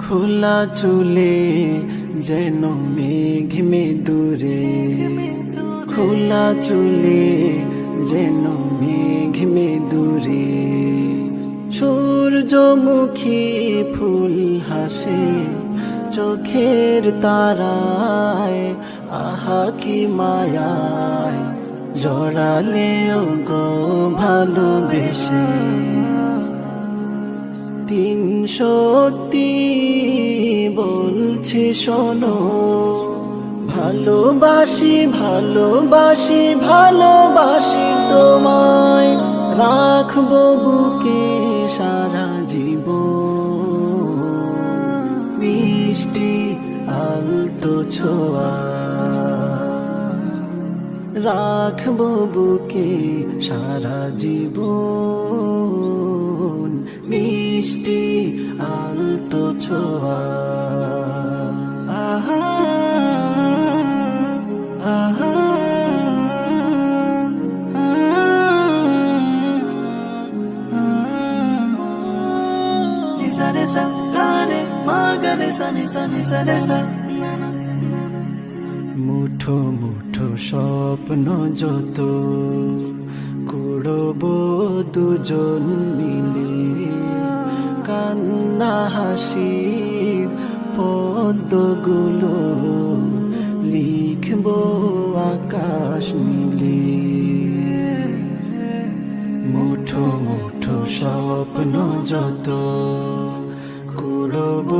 খোলা চুলে যেন মেঘ দূরে, খোলা চুলে যেন মেঘ দূরে। সূর্যমুখী ফুল হাসে চোখের তারায়, আহা কি মায়ায় জড়ালেও গো ভালোবেসে। 3 বলছি শোনো, ভালোবাসি ভালোবাসি ভালোবাসি তোমায়, রাখবো বুকে সারা জীবন। মিষ্টি আলতো ছোঁয়া রাখবো বুকে সারা জীবন। মিষ্টি আলতো ছোঁয়া। আহা আহা নিসা রে সা লা রে মা গা রে সা নি সা নি সা রে সা। মুঠো মুঠো স্বপ্ন যত কুড়ব দুজন মিলে, কান্না হাসি পদ্মগুলো লিখব আকাশ নীলে। মুঠো মুঠো স্বপ্ন যত কুড়ব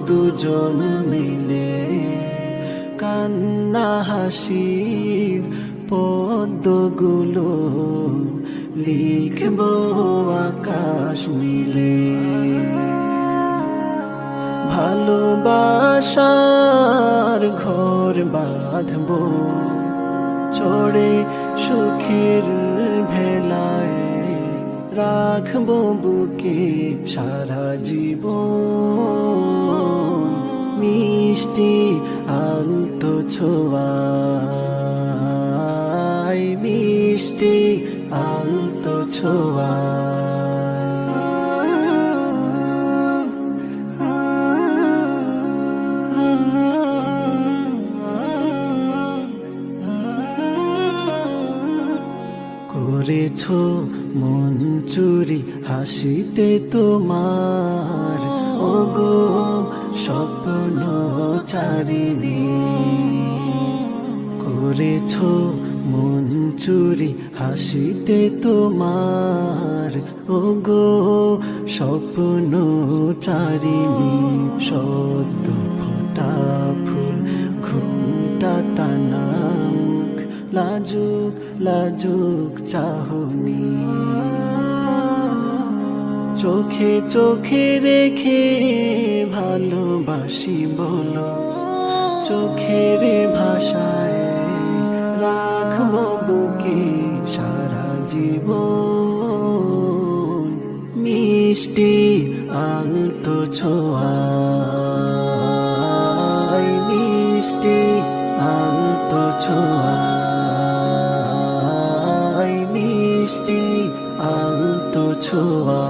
দুজন মিলে, কান্না হাসি পদ্মগুলো লিখব আকাশ নীলে। ভালোবাসার ঘর বাঁধব চড়ে সুখের ভেলায়, রাখব বুকে সারা জীবন। মিষ্টি আলতো ছোঁয়ায়, মিষ্টি আলতো ছোঁয়ায়। করেছো মন চুরি হাসিতে তোমার, ওগো স্বপ্ন চারিণী। করেছো মন চুরি হাসিতে তোমার, ওগো স্বপ্ন চারিণী। সদ্য ফোটা ফুল ঘুমটা টানা মুখ, লাজুক লাজুক চাহনি। চোখে চোখে রেখে ভালোবাসি বলো, চোখের ভাষায় রাখবো বুকে সারা জীবন। মিষ্টি আলতো ছোঁয়ায়, মিষ্টি আলতো ছোঁয়ায়, মিষ্টি আলতো ছোঁয়া।